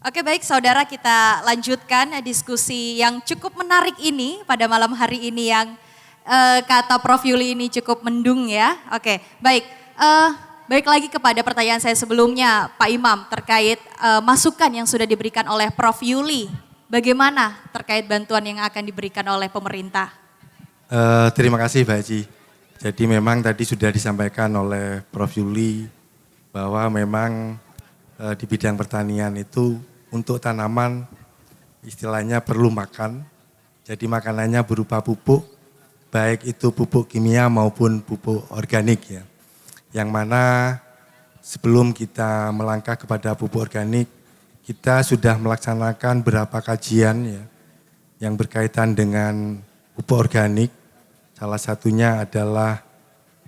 Oke baik saudara, kita lanjutkan diskusi yang cukup menarik ini pada malam hari ini yang kata Prof Yuli ini cukup mendung ya. Oke baik, balik lagi kepada pertanyaan saya sebelumnya Pak Imam terkait masukan yang sudah diberikan oleh Prof Yuli. Bagaimana terkait bantuan yang akan diberikan oleh pemerintah? Terima kasih Mbak Haji. Jadi memang tadi sudah disampaikan oleh Prof Yuli bahwa memang di bidang pertanian itu untuk tanaman istilahnya perlu makan. Jadi makanannya berupa pupuk, baik itu pupuk kimia maupun pupuk organik ya. Yang mana sebelum kita melangkah kepada pupuk organik, kita sudah melaksanakan beberapa kajian ya yang berkaitan dengan pupuk organik. Salah satunya adalah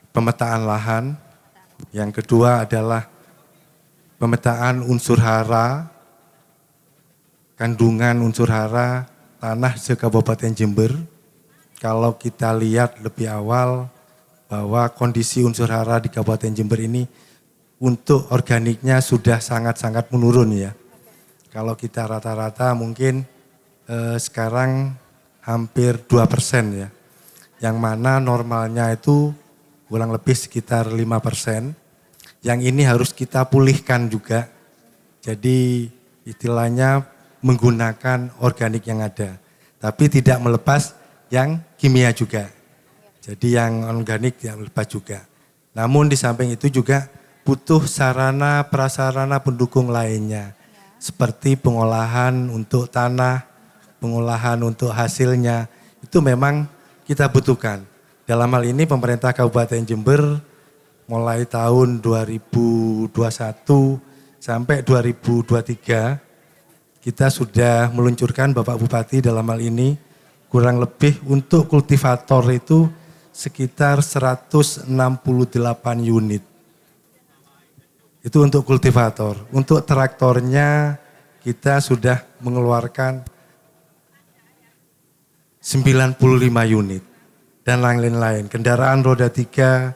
pemetaan lahan, yang kedua adalah pemetaan unsur hara, kandungan unsur hara tanah se-Kabupaten Jember. Kalau kita lihat lebih awal bahwa kondisi unsur hara di Kabupaten Jember ini untuk organiknya sudah sangat-sangat menurun ya. Kalau kita rata-rata mungkin sekarang hampir 2% ya. Yang mana normalnya itu kurang lebih sekitar 5%. Yang ini harus kita pulihkan juga. Jadi istilahnya menggunakan organik yang ada. Tapi tidak melepas yang kimia juga. Jadi yang organik tidak melepas juga. Namun di samping itu juga butuh sarana prasarana pendukung lainnya. Seperti pengolahan untuk tanah, pengolahan untuk hasilnya. Itu memang kita butuhkan. Dalam hal ini pemerintah Kabupaten Jember mulai tahun 2021 sampai 2023 kita sudah meluncurkan Bapak Bupati dalam hal ini kurang lebih untuk kultivator itu sekitar 168 unit. Itu untuk kultivator. Untuk traktornya kita sudah mengeluarkan 95 unit dan lain-lain. Kendaraan roda 3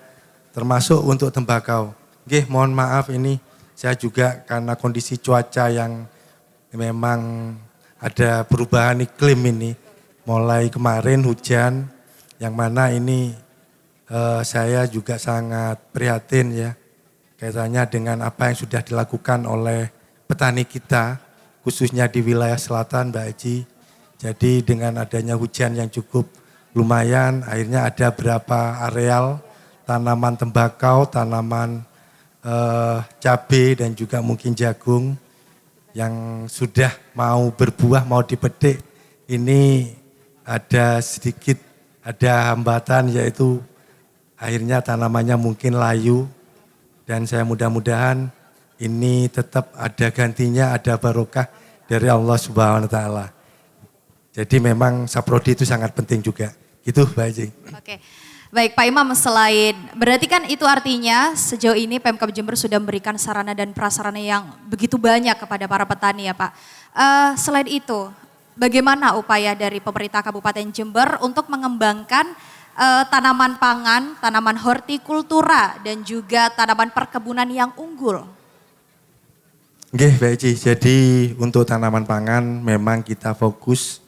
termasuk untuk tembakau. Nggih, mohon maaf ini saya juga karena kondisi cuaca yang memang ada perubahan iklim ini. Mulai kemarin hujan, yang mana ini saya juga sangat prihatin ya. Kaitannya dengan apa yang sudah dilakukan oleh petani kita, khususnya di wilayah selatan Mbak Haji. Jadi dengan adanya hujan yang cukup lumayan, akhirnya ada beberapa areal tanaman tembakau, tanaman cabai dan juga mungkin jagung yang sudah mau berbuah, mau dipetik. Ini ada sedikit, ada hambatan yaitu akhirnya tanamannya mungkin layu. Dan saya mudah-mudahan ini tetap ada gantinya, ada barokah dari Allah Subhanahu wa Ta'ala. Jadi memang saprodi itu sangat penting juga. Gitu Mbak Haji. Oke. Baik Pak Imam, selain berarti kan itu artinya sejauh ini Pemkab Jember sudah memberikan sarana dan prasarana yang begitu banyak kepada para petani ya Pak. Selain itu, bagaimana upaya dari pemerintah Kabupaten Jember untuk mengembangkan tanaman pangan, tanaman hortikultura dan juga tanaman perkebunan yang unggul? Oke, Mbak Haji. Jadi untuk tanaman pangan memang kita fokus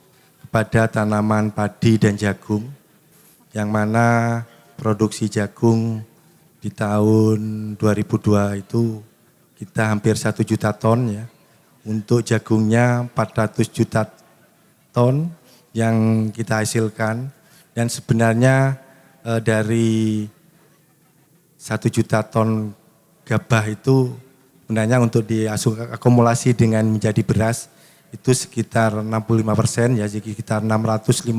pada tanaman padi dan jagung, yang mana produksi jagung di tahun 2002 itu kita hampir 1 juta ton ya. Untuk jagungnya 400 juta ton yang kita hasilkan. Dan sebenarnya dari 1 juta ton gabah itu sebenarnya untuk diakumulasi dengan menjadi beras itu sekitar 65% ya, jadi sekitar 650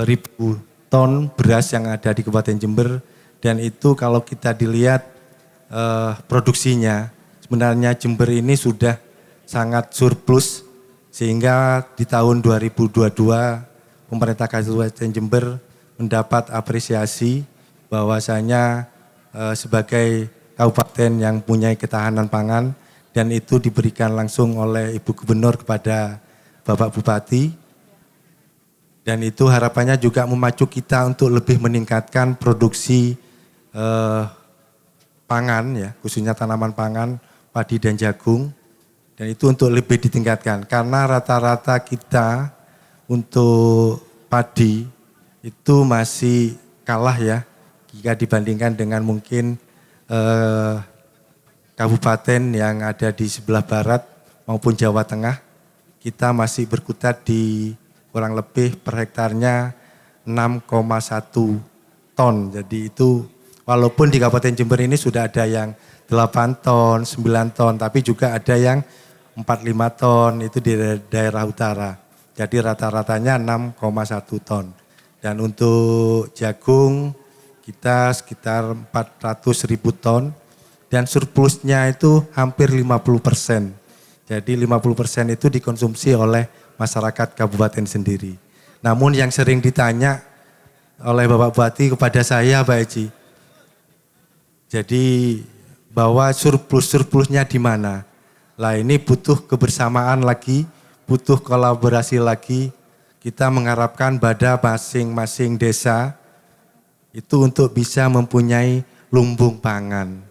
ribu ton beras yang ada di Kabupaten Jember. Dan itu kalau kita dilihat produksinya, sebenarnya Jember ini sudah sangat surplus, sehingga di tahun 2022 pemerintah Kabupaten Jember mendapat apresiasi bahwasanya sebagai kabupaten yang punya ketahanan pangan, dan itu diberikan langsung oleh Ibu Gubernur kepada Bapak Bupati. Dan itu harapannya juga memacu kita untuk lebih meningkatkan produksi pangan ya, khususnya tanaman pangan, padi dan jagung. Dan itu untuk lebih ditingkatkan karena rata-rata kita untuk padi itu masih kalah ya jika dibandingkan dengan mungkin kabupaten yang ada di sebelah barat maupun Jawa Tengah. Kita masih berkutat di kurang lebih per hektarnya 6,1 ton. Jadi itu walaupun di Kabupaten Jember ini sudah ada yang 8 ton, 9 ton, tapi juga ada yang 4-5 ton itu di daerah utara. Jadi rata-ratanya 6,1 ton. Dan untuk jagung kita sekitar 400.000 ton dan surplusnya itu hampir 50%. Jadi 50% itu dikonsumsi oleh masyarakat kabupaten sendiri. Namun yang sering ditanya oleh Bapak Bupati kepada saya Pak Eji, jadi bahwa surplusnya di mana? Lah ini butuh kebersamaan lagi, butuh kolaborasi lagi. Kita mengharapkan pada masing-masing desa itu untuk bisa mempunyai lumbung pangan.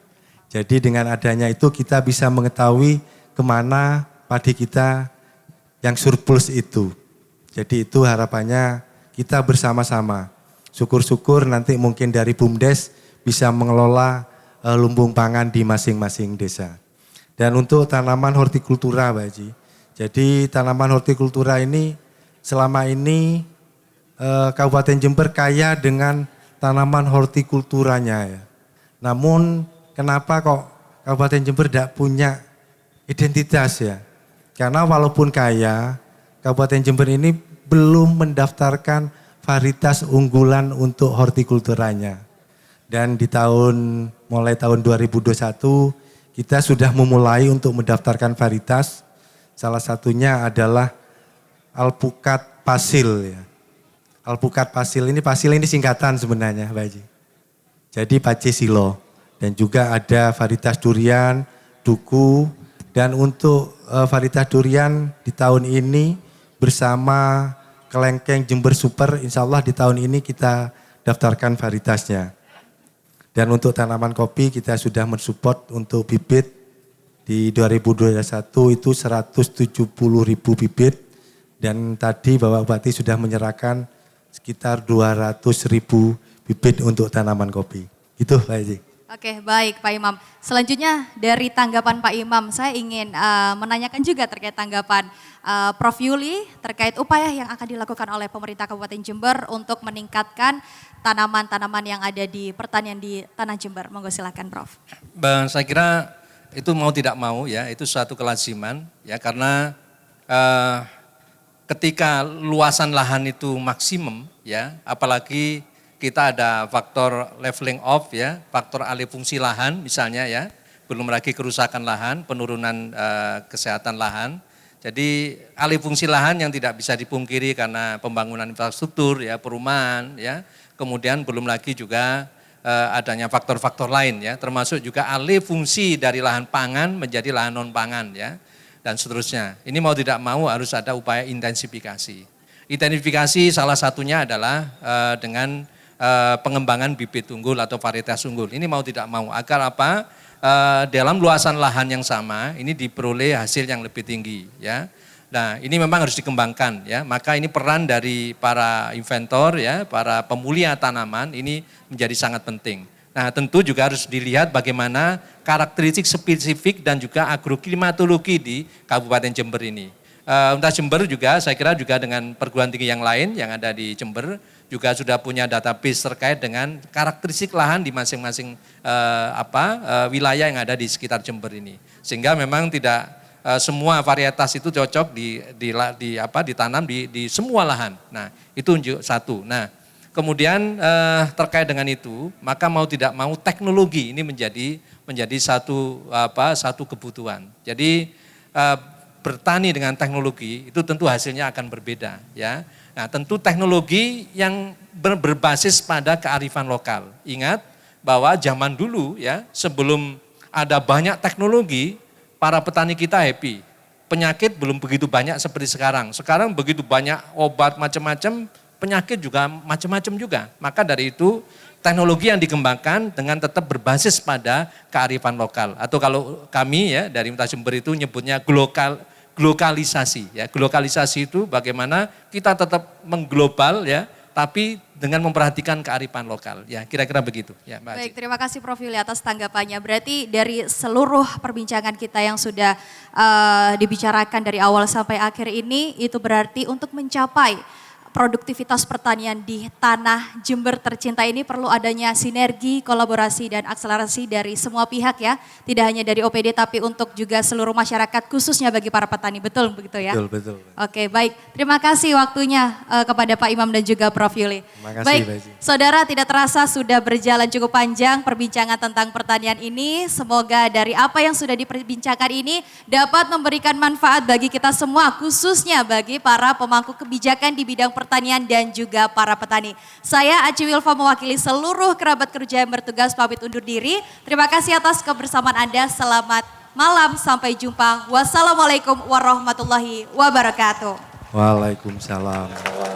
Jadi dengan adanya itu kita bisa mengetahui kemana padi kita yang surplus itu. Jadi itu harapannya kita bersama-sama. Syukur-syukur nanti mungkin dari BUMDes bisa mengelola lumbung pangan di masing-masing desa. Dan untuk tanaman hortikultura Pak Haji. Jadi tanaman hortikultura ini selama ini Kabupaten Jember kaya dengan tanaman hortikulturanya ya. Namun kenapa kok Kabupaten Jember tidak punya identitas ya? Karena walaupun kaya, Kabupaten Jember ini belum mendaftarkan varietas unggulan untuk hortikulturanya. Dan di mulai tahun 2021 kita sudah memulai untuk mendaftarkan varietas. Salah satunya adalah alpukat pasil ya. Alpukat pasil ini singkatan sebenarnya Pak Haji. Jadi Pace Silo. Dan juga ada varietas durian, duku. Dan untuk varietas durian di tahun ini bersama Kelengkeng Jember Super, insya Allah di tahun ini kita daftarkan varietasnya. Dan untuk tanaman kopi kita sudah mensupport untuk bibit di 2021 itu 170.000 bibit. Dan tadi Bapak Bupati sudah menyerahkan sekitar 200.000 bibit untuk tanaman kopi. Itu Pak Haji. Oke, baik Pak Imam. Selanjutnya dari tanggapan Pak Imam, saya ingin menanyakan juga terkait tanggapan Prof. Yuli terkait upaya yang akan dilakukan oleh pemerintah Kabupaten Jember untuk meningkatkan tanaman-tanaman yang ada di pertanian di Tanah Jember. Monggo silakan Prof. Bang, saya kira itu mau tidak mau ya, itu suatu kelaziman ya karena ketika luasan lahan itu maksimum ya, apalagi kita ada faktor leveling off ya, faktor alih fungsi lahan misalnya ya, belum lagi kerusakan lahan, penurunan kesehatan lahan. Jadi alih fungsi lahan yang tidak bisa dipungkiri karena pembangunan infrastruktur ya, perumahan ya, kemudian belum lagi juga adanya faktor-faktor lain ya, termasuk juga alih fungsi dari lahan pangan menjadi lahan non pangan ya, dan seterusnya. Ini mau tidak mau harus ada upaya intensifikasi. Intensifikasi salah satunya adalah dengan pengembangan bibit unggul atau varietas unggul. Ini mau tidak mau agar apa? Dalam luasan lahan yang sama ini diperoleh hasil yang lebih tinggi ya. Nah, ini memang harus dikembangkan ya. Maka ini peran dari para inventor ya, para pemulia tanaman ini menjadi sangat penting. Nah, tentu juga harus dilihat bagaimana karakteristik spesifik dan juga agroklimatologi di Kabupaten Jember ini. Untuk Jember juga saya kira juga dengan perguruan tinggi yang lain yang ada di Jember juga sudah punya database terkait dengan karakteristik lahan di masing-masing wilayah yang ada di sekitar Jember ini. Sehingga memang tidak semua varietas itu cocok ditanam di semua lahan. Nah, itu satu. Nah, kemudian terkait dengan itu, maka mau tidak mau teknologi ini menjadi satu kebutuhan. Jadi bertani dengan teknologi itu tentu hasilnya akan berbeda ya. Nah, tentu teknologi yang berbasis pada kearifan lokal. Ingat bahwa zaman dulu ya, sebelum ada banyak teknologi, para petani kita happy. Penyakit belum begitu banyak seperti sekarang. Sekarang begitu banyak obat macam-macam, penyakit juga macam-macam juga. Maka dari itu teknologi yang dikembangkan dengan tetap berbasis pada kearifan lokal. Atau kalau kami ya dari Unta Jember itu nyebutnya glokalisasi. Ya, glokalisasi itu bagaimana kita tetap mengglobal ya, tapi dengan memperhatikan kearifan lokal. Ya, kira-kira begitu. Ya, Mbak Aci. Baik, terima kasih Prof. Yuli atas tanggapannya. Berarti dari seluruh perbincangan kita yang sudah dibicarakan dari awal sampai akhir ini, itu berarti untuk mencapai produktivitas pertanian di tanah Jember tercinta ini perlu adanya sinergi, kolaborasi dan akselerasi dari semua pihak ya. Tidak hanya dari OPD tapi untuk juga seluruh masyarakat khususnya bagi para petani. Betul begitu ya? Betul, betul. Oke, baik. Terima kasih waktunya kepada Pak Imam dan juga Prof. Yuli. Terima kasih, Baik, Mbak Aci. saudara, tidak terasa sudah berjalan cukup panjang perbincangan tentang pertanian ini. Semoga dari apa yang sudah diperbincangkan ini dapat memberikan manfaat bagi kita semua, khususnya bagi para pemangku kebijakan di bidang pertanian dan juga para petani. Saya Aci Wilfa mewakili seluruh kerabat kerja yang bertugas pamit undur diri. Terima kasih atas kebersamaan Anda. Selamat malam, sampai jumpa. Wassalamualaikum warahmatullahi wabarakatuh. Waalaikumsalam.